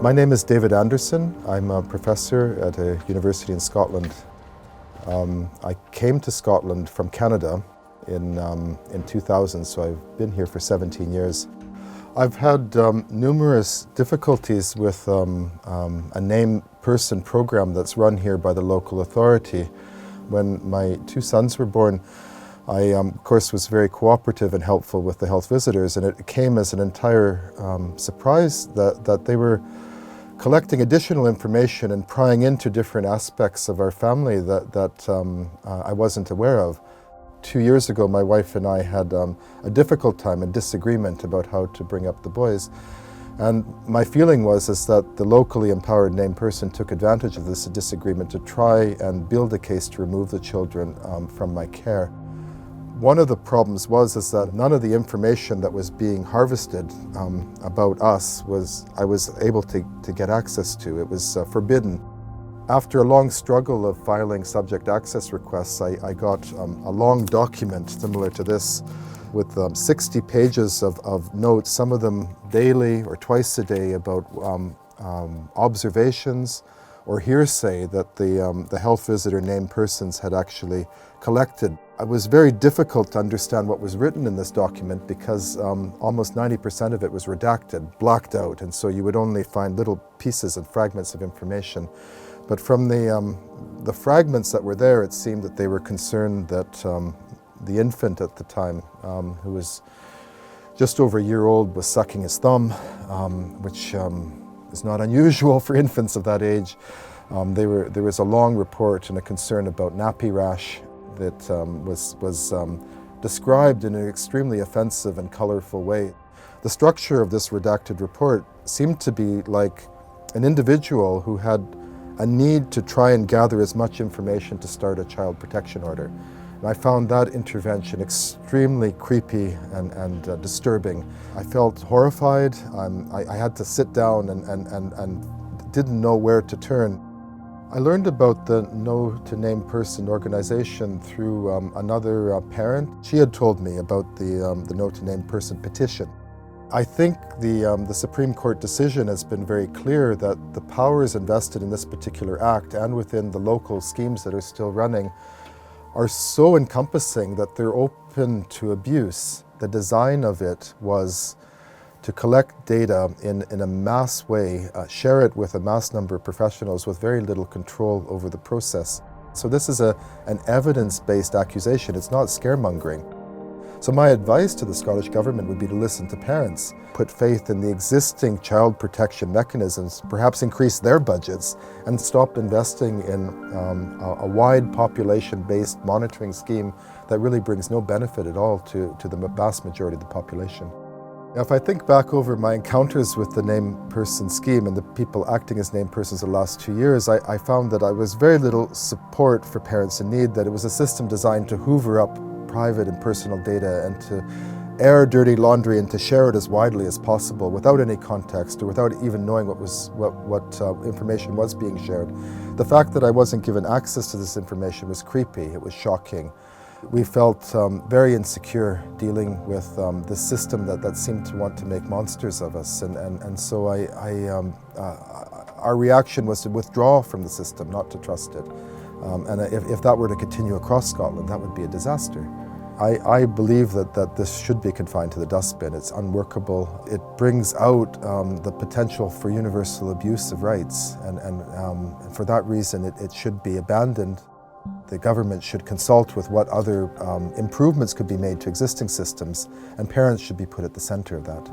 My name is David Anderson. I'm a professor at a university in Scotland. I came to Scotland from Canada in 2000, so I've been here for 17 years. I've had numerous difficulties with a named person program that's run here by the local authority. When my two sons were born, I, of course, was very cooperative and helpful with the health visitors, and it came as an entire surprise that they were collecting additional information and prying into different aspects of our family that I wasn't aware of. 2 years ago, my wife and I had a difficult time and disagreement about how to bring up the boys. And my feeling was that the locally empowered named person took advantage of this disagreement to try and build a case to remove the children from my care. One of the problems was that none of the information that was being harvested about us I was able to get access to. It was forbidden. After a long struggle of filing subject access requests, I got a long document similar to this with 60 pages of notes, some of them daily or twice a day, about observations or hearsay that the health visitor named persons had actually collected. It was very difficult to understand what was written in this document because almost 90% of it was redacted, blacked out, and so you would only find little pieces and fragments of information. But from the fragments that were there, it seemed that they were concerned that the infant at the time, who was just over a year old, was sucking his thumb, which is not unusual for infants of that age. There was a long report and a concern about nappy rash that was described in an extremely offensive and colorful way. The structure of this redacted report seemed to be like an individual who had a need to try and gather as much information to start a child protection order. And I found that intervention extremely creepy and disturbing. I felt horrified. I had to sit down and didn't know where to turn. I learned about the No to Name Person organization through another parent. She had told me about the No to Name Person petition. I think the Supreme Court decision has been very clear that the powers invested in this particular act and within the local schemes that are still running are so encompassing that they're open to abuse. The design of it was to collect data in a mass way, share it with a mass number of professionals with very little control over the process. So this is an evidence-based accusation. It's not scaremongering. So my advice to the Scottish Government would be to listen to parents, put faith in the existing child protection mechanisms, perhaps increase their budgets, and stop investing in a wide population-based monitoring scheme that really brings no benefit at all to the vast majority of the population. If I think back over my encounters with the named person scheme and the people acting as named persons the last 2 years, I found that I was very little support for parents in need, that it was a system designed to hoover up private and personal data and to air dirty laundry and to share it as widely as possible without any context or without even knowing what information was being shared. The fact that I wasn't given access to this information was creepy. It was shocking. We felt very insecure dealing with this system that seemed to want to make monsters of us, and so our reaction was to withdraw from the system, not to trust it. And if that were to continue across Scotland, that would be a disaster. I believe that this should be confined to the dustbin. It's unworkable. It brings out the potential for universal abuse of rights, and for that reason it should be abandoned. The government should consult with what other improvements could be made to existing systems, and parents should be put at the center of that.